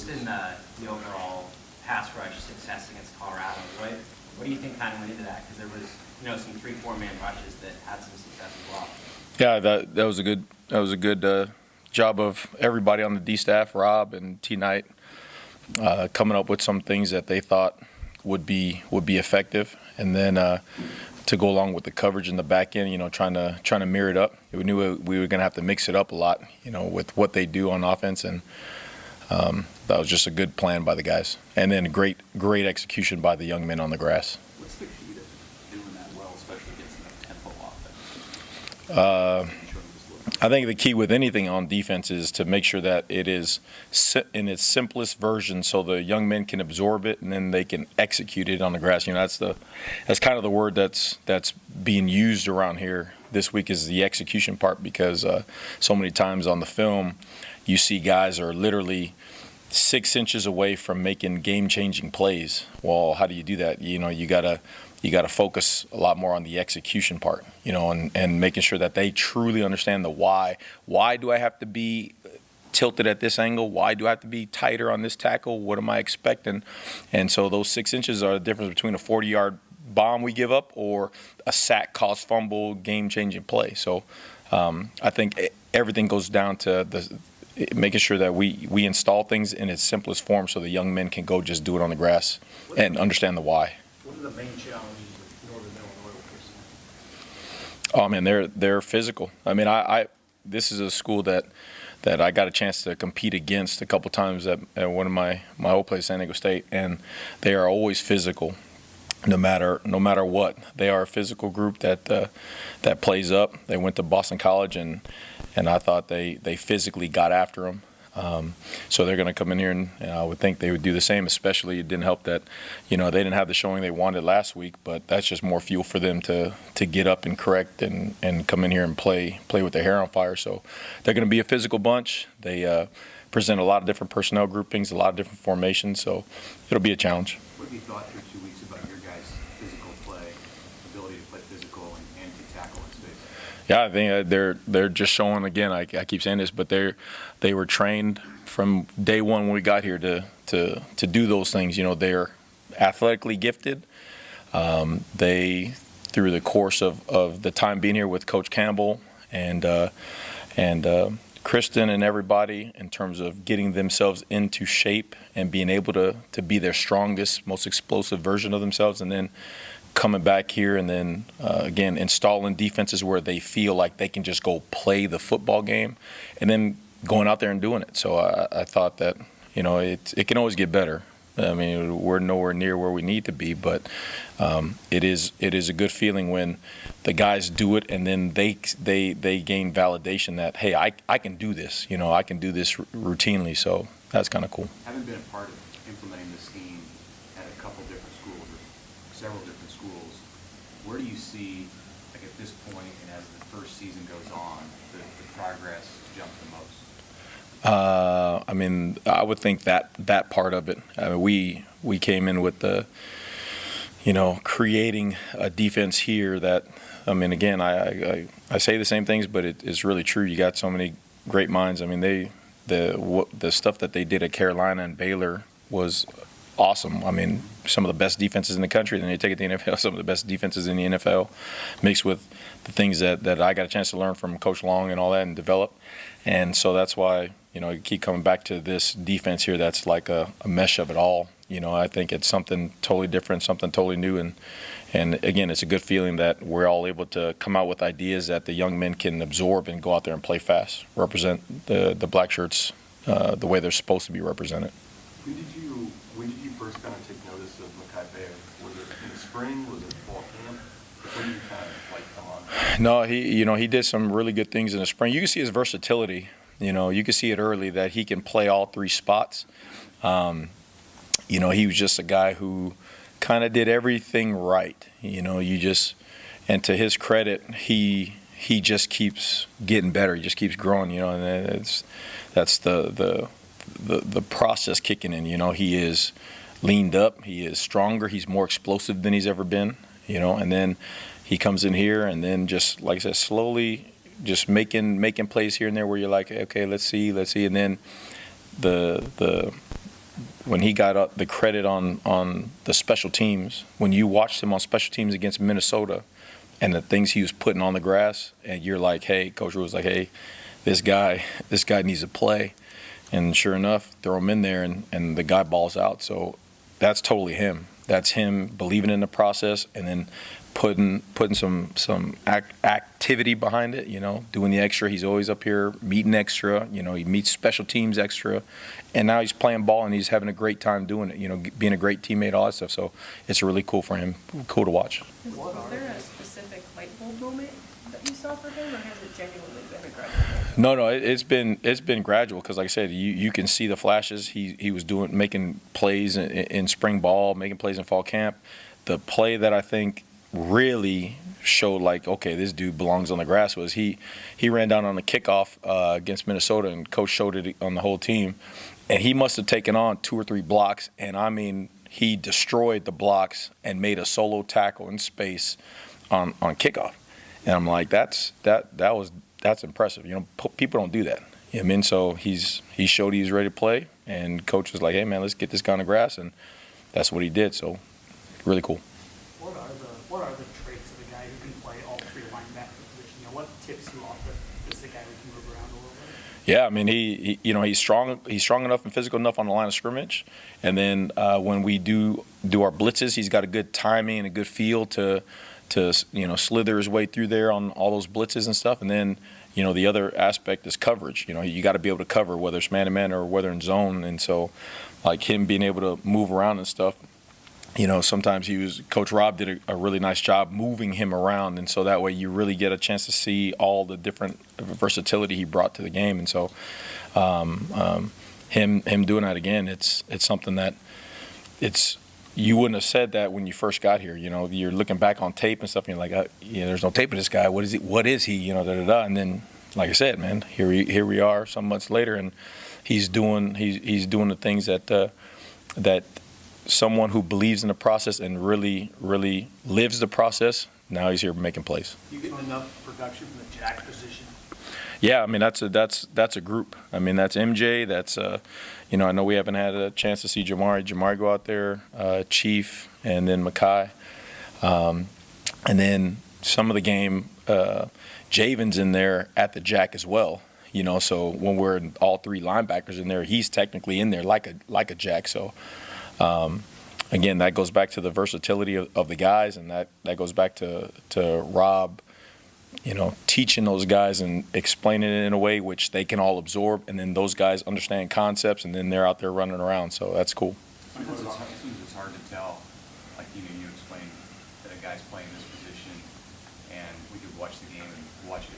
just in the overall pass rush success against Colorado, what do you think kind of went into that? Because there was, some 3-4 man rushes that had some success as well. Yeah, that was a good job of everybody on the D staff, Rob and T Knight, coming up with some things that they thought would be effective, and then to go along with the coverage in the back end, trying to mirror it up. We knew we were going to have to mix it up a lot, with what they do on offense, and that was just a good plan by the guys, and then great execution by the young men on the grass. What's the key to doing that well, especially against a tempo offense? I think the key with anything on defense is to make sure that it is in its simplest version, so the young men can absorb it and then they can execute it on the grass. That's kind of the word that's being used around here this week, is the execution part, because so many times on the film you see guys are literally 6 inches away from making game-changing plays. Well, how do you do that? You gotta focus a lot more on the execution part, and making sure that they truly understand the why. Why do I have to be tilted at this angle? Why do I have to be tighter on this tackle? What am I expecting? And so those 6 inches are the difference between a 40-yard bomb we give up or a sack, cause fumble, game-changing play. So I think everything goes down to making sure that we install things in its simplest form, so the young men can go just do it on the grass and understand the why. What are the main challenges with Northern Illinois personnel? Oh man, they're physical. I mean, this is a school that I got a chance to compete against a couple times at one of my old place, San Diego State, and they are always physical, no matter what. They are a physical group that plays up. They went to Boston College, and I thought they physically got after them. So they're going to come in here, and I would think they would do the same. Especially, it didn't help that, they didn't have the showing they wanted last week. But that's just more fuel for them to get up and correct and come in here and play with their hair on fire. So they're going to be a physical bunch. They present a lot of different personnel groupings, a lot of different formations. So it'll be a challenge. What have you thought through 2 weeks about your guys' physical play, ability to play physical and to tackle in space? Yeah, I think they're just showing, again, I keep saying this, but they were trained from day one when we got here to do those things. They're athletically gifted. They, through the course of the time being here with Coach Campbell and Kristen and everybody, in terms of getting themselves into shape and being able to be their strongest, most explosive version of themselves, and then coming back here and then, again, installing defenses where they feel like they can just go play the football game, and then going out there and doing it. So I thought that, it can always get better. I mean, we're nowhere near where we need to be, but it is a good feeling when the guys do it, and then they gain validation that, hey, I can do this. I can do this routinely. So that's kind of cool. Having been a part of implementing this scheme at a couple different schools, or several different schools, where do you see, like at this point and as the first season goes on, the progress jump the most? I mean, I would think that part of it. I mean, we came in with the, creating a defense here that, I mean, again, I say the same things, but it's really true. You got so many great minds. I mean, the stuff that they did at Carolina and Baylor was awesome. I mean, some of the best defenses in the country. Then you take it to the NFL, some of the best defenses in the NFL, mixed with the things that I got a chance to learn from Coach Long and all that and develop. And so that's why, you keep coming back to this defense here that's like a mesh of it all. I think it's something totally different, something totally new. And again, it's a good feeling that we're all able to come out with ideas that the young men can absorb and go out there and play fast, represent the black shirts the way they're supposed to be represented. When did you first kind of take notice of Mekhi Bayer? Was it in the spring? Was it fall camp? When did you kind of come on? No, he did some really good things in the spring. You can see his versatility. You can see it early that he can play all three spots. He was just a guy who kind of did everything right. And to his credit, he just keeps getting better. He just keeps growing. And that's the process kicking in. He is leaned up. He is stronger. He's more explosive than he's ever been. And then he comes in here, and then just like I said, slowly just making plays here and there where you're like, okay, let's see, and then the when he got the credit on the special teams, when you watched him on special teams against Minnesota and the things he was putting on the grass, and you're like, hey, Coach Rule was like, hey, this guy needs to play. And sure enough, throw him in there, and the guy balls out. So that's totally him. That's him believing in the process and then putting some activity behind it, doing the extra. He's always up here meeting extra, he meets special teams extra, and now he's playing ball and he's having a great time doing it, being a great teammate, all that stuff. So it's really cool for him, cool to watch. Was there a specific light bulb moment that you saw for him, or has it genuinely been a gradual? No, it's been gradual because, like I said, you can see the flashes. He was making plays in spring ball, making plays in fall camp. The play that I think really showed like, okay, this dude belongs on the grass was he ran down on the kickoff against Minnesota, and Coach showed it on the whole team, and he must have taken on 2 or 3 blocks, and I mean he destroyed the blocks and made a solo tackle in space on kickoff, and I'm like that's impressive. People don't do that. I mean, so he showed he was ready to play, and Coach was like, hey man, let's get this guy on the grass, and that's what he did. So really cool. What are the traits of a guy who can play all 3 linebacker positions? What tips you off that is a guy who can move around a little bit? Yeah, I mean he's strong. He's strong enough and physical enough on the line of scrimmage, and then when we do our blitzes, he's got a good timing and a good feel to slither his way through there on all those blitzes and stuff. And then the other aspect is coverage. You got to be able to cover whether it's man to man or whether in zone. And so like him being able to move around and stuff. Sometimes Coach Rob did a really nice job moving him around, and so that way you really get a chance to see all the different versatility he brought to the game. And so him doing that again, it's something that you wouldn't have said that when you first got here. You're looking back on tape and stuff, and you're like, there's no tape of this guy. What is he? And then, like I said, man, here we are some months later, and he's doing the things that someone who believes in the process and really, really lives the process. Now he's here making plays. You getting enough production from the jack position? Yeah, I mean that's a group. I mean that's MJ. That's I know we haven't had a chance to see Jamari go out there, Chief, and then Makai, and then some of the game. Javen's in there at the jack as well. So when we're all 3 linebackers in there, he's technically in there like a jack. So. Again, that goes back to the versatility of the guys, and that goes back to Rob, teaching those guys and explaining it in a way which they can all absorb, and then those guys understand concepts, and then they're out there running around. So that's cool. Sometimes it's hard to tell, like you explained that a guy's playing this position, and we could watch the game and watch it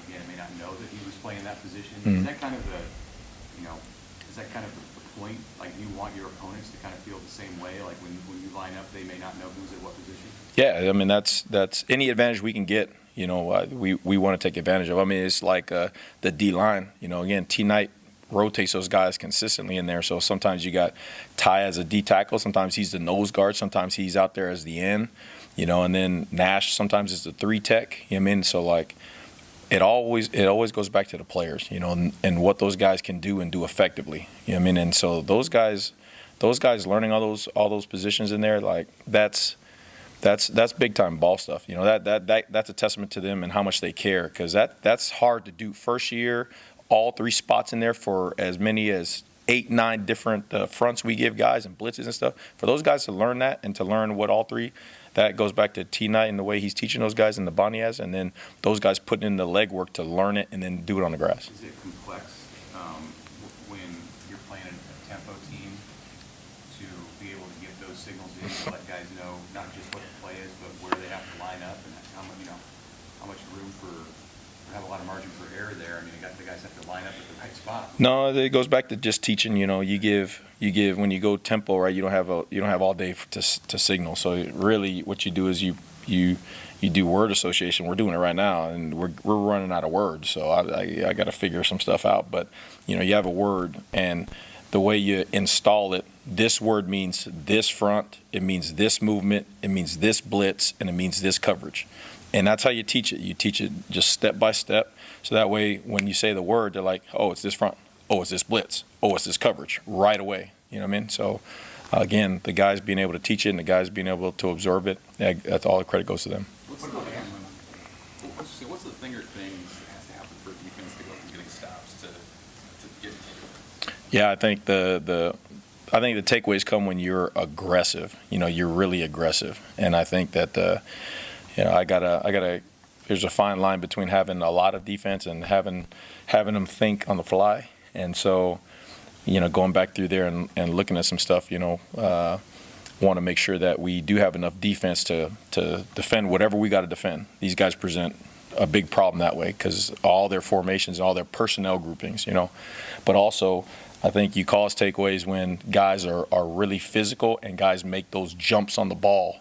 again and may not know that he was playing that position. Mm-hmm. Is that kind of the point? Like you want your opponents to kind of feel the same way, like when you line up, they may not know who's at what position? Yeah, I mean that's any advantage we can get. We want to take advantage of. I mean, it's like the D line. Again, T Knight rotates those guys consistently in there. So sometimes you got Ty as a D tackle. Sometimes he's the nose guard. Sometimes he's out there as the end. And then Nash sometimes is the 3 tech. So like. It always goes back to the players, and what those guys can do and do effectively. And so those guys learning all those positions in there, like that's big time ball stuff. That's a testament to them and how much they care, because that's hard to do. First year, all 3 spots in there for as many as 8, 9 different fronts we give guys and blitzes and stuff. For those guys to learn that and to learn what all 3. That goes back to T Knight and the way he's teaching those guys and the bond he has, and then those guys putting in the legwork to learn it and then do it on the grass. Is it complex when you're playing a tempo team to be able to get those signals in to let guys know not just what the play is, but where they have to line up and how much room have a lot of margin for error there? I mean, the guys have to line up at the right spot. No, it goes back to just teaching. You give when you go tempo, right? You don't have all day to signal. So really, what you do is you do word association. We're doing it right now, and we're running out of words. So I got to figure some stuff out. But you have a word, and the way you install it, this word means this front. It means this movement. It means this blitz, and it means this coverage. And that's how you teach it. You teach it just step by step. So that way, when you say the word, they're like, oh, it's this front. Oh, it's this blitz. Oh, it's this coverage right away. You know what I mean? So, again, the guys being able to teach it and the guys being able to absorb it, that's all the credit goes to them. What's the thing or things that has to happen for defense to go from getting stops to getting takeaways? Yeah, I think the takeaways come when you're aggressive. You know, you're really aggressive, and I think that there's a fine line between having a lot of defense and having them think on the fly. And so, you know, going back through there and looking at some stuff, you know, want to make sure that we do have enough defense to defend whatever we got to defend. These guys present a big problem that way because all their formations, all their personnel groupings, you know. But also, I think you cause takeaways when guys are really physical and guys make those jumps on the ball.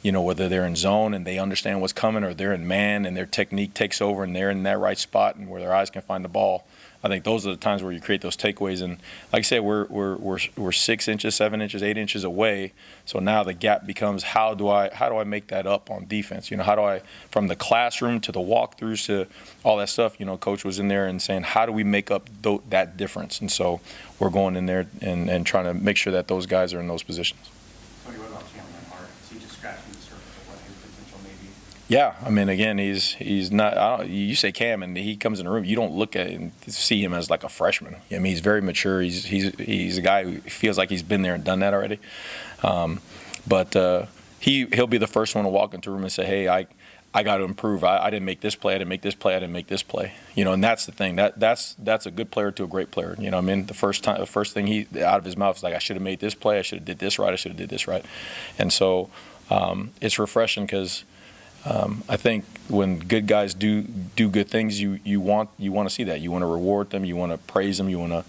You know, whether they're in zone and they understand what's coming, or they're in man and their technique takes over and they're in that right spot and where their eyes can find the ball. I think those are the times where you create those takeaways. And like I said, we're 6 inches, 7 inches, 8 inches away. So now the gap becomes how do I make that up on defense? You know, how do I, from the classroom to the walkthroughs to all that stuff? You know, Coach was in there and saying, how do we make up that difference? And so we're going in there and trying to make sure that those guys are in those positions. Tony, what about Cameron Hart? Is he just scratching the surface of what his potential may be? Yeah, I mean, again, he's not. You say Cam, and he comes in the room. You don't look at and see him as like a freshman. I mean, he's very mature. He's a guy who feels like he's been there and done that already. But he'll be the first one to walk into the room and say, "Hey, I got to improve. I didn't make this play. I didn't make this play. I didn't make this play." You know, and that's the thing. That's a good player to a great player. You know, I mean, the first thing he out of his mouth is like, "I should have made this play. I should have did this right. I should have did this right." And so it's refreshing because. I think when good guys do good things, you want to see that. You want to reward them. You want to praise them. You want,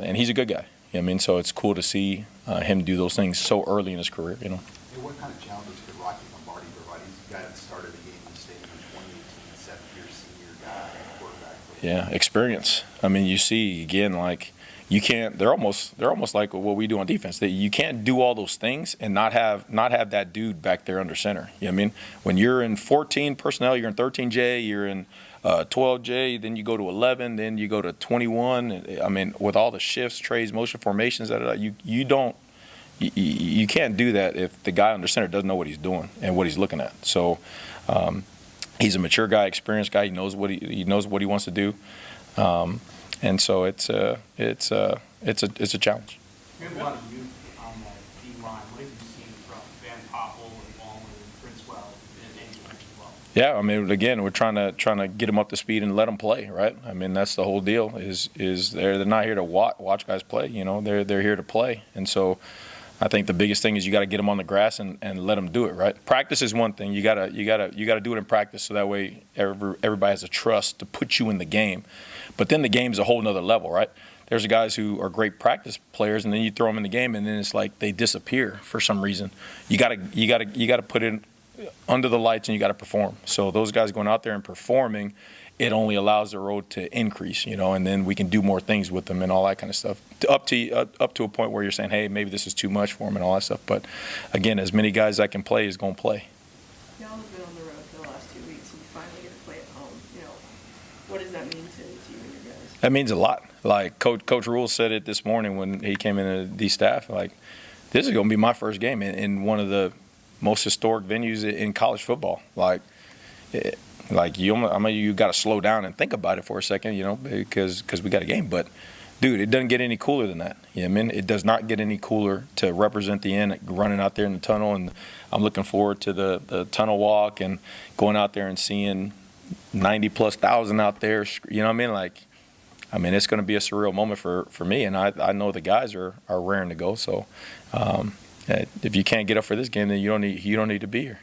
and he's a good guy. You know what I mean? So it's cool to see him do those things so early in his career. You know. Hey, what kind of challenges could Rocky Lombardi provide? He's a guy that started the game in the stadium in 2018, seventh-year senior guy, quarterback. Yeah, experience. I mean, you see again, like. You can't. They're almost like what we do on defense. You can't do all those things and not have that dude back there under center. You know what I mean? When you're in 14 personnel, you're in 13J, you're in 12J, then you go to 11, then you go to 21. I mean, with all the shifts, trays, motion formations, you can't do that if the guy under center doesn't know what he's doing and what he's looking at. So he's a mature guy, experienced guy. He knows what he wants to do. And so it's a challenge. We have a lot of youth on the D line. What have you seen from Van Poppel and Ballmer and Princewell and Angel as well? Yeah, I mean, again, we're trying to get them up to speed and let them play, right? I mean, that's the whole deal. Is they're not here to watch guys play. You know, they're here to play, and so. I think the biggest thing is you got to get them on the grass and let them do it, right? Practice is one thing. You got to do it in practice so that way everybody has a trust to put you in the game. But then the game's a whole nother level, right? There's guys who are great practice players, and then you throw them in the game, and then it's like they disappear for some reason. You got to put it under the lights, and you got to perform. So those guys going out there and performing, it only allows the road to increase, you know, and then we can do more things with them and all that kind of stuff. Up to a point where you're saying, hey, maybe this is too much for them and all that stuff. But again, as many guys that can play is going to play. Y'all have been on the road for the last 2 weeks, and you finally get to play at home. You know, what does that mean to you and your guys? That means a lot. Like Coach Rule said it this morning when he came into the staff. Like, this is going to be my first game in one of the most historic venues in college football. You got to slow down and think about it for a second, you know, because we got a game. But, dude, it doesn't get any cooler than that. You know what I mean? It does not get any cooler to represent the end, running out there in the tunnel. And I'm looking forward to the tunnel walk and going out there and seeing 90+ thousand out there. You know what I mean? It's going to be a surreal moment for me. And I know the guys are raring to go. So if you can't get up for this game, then you don't need to be here.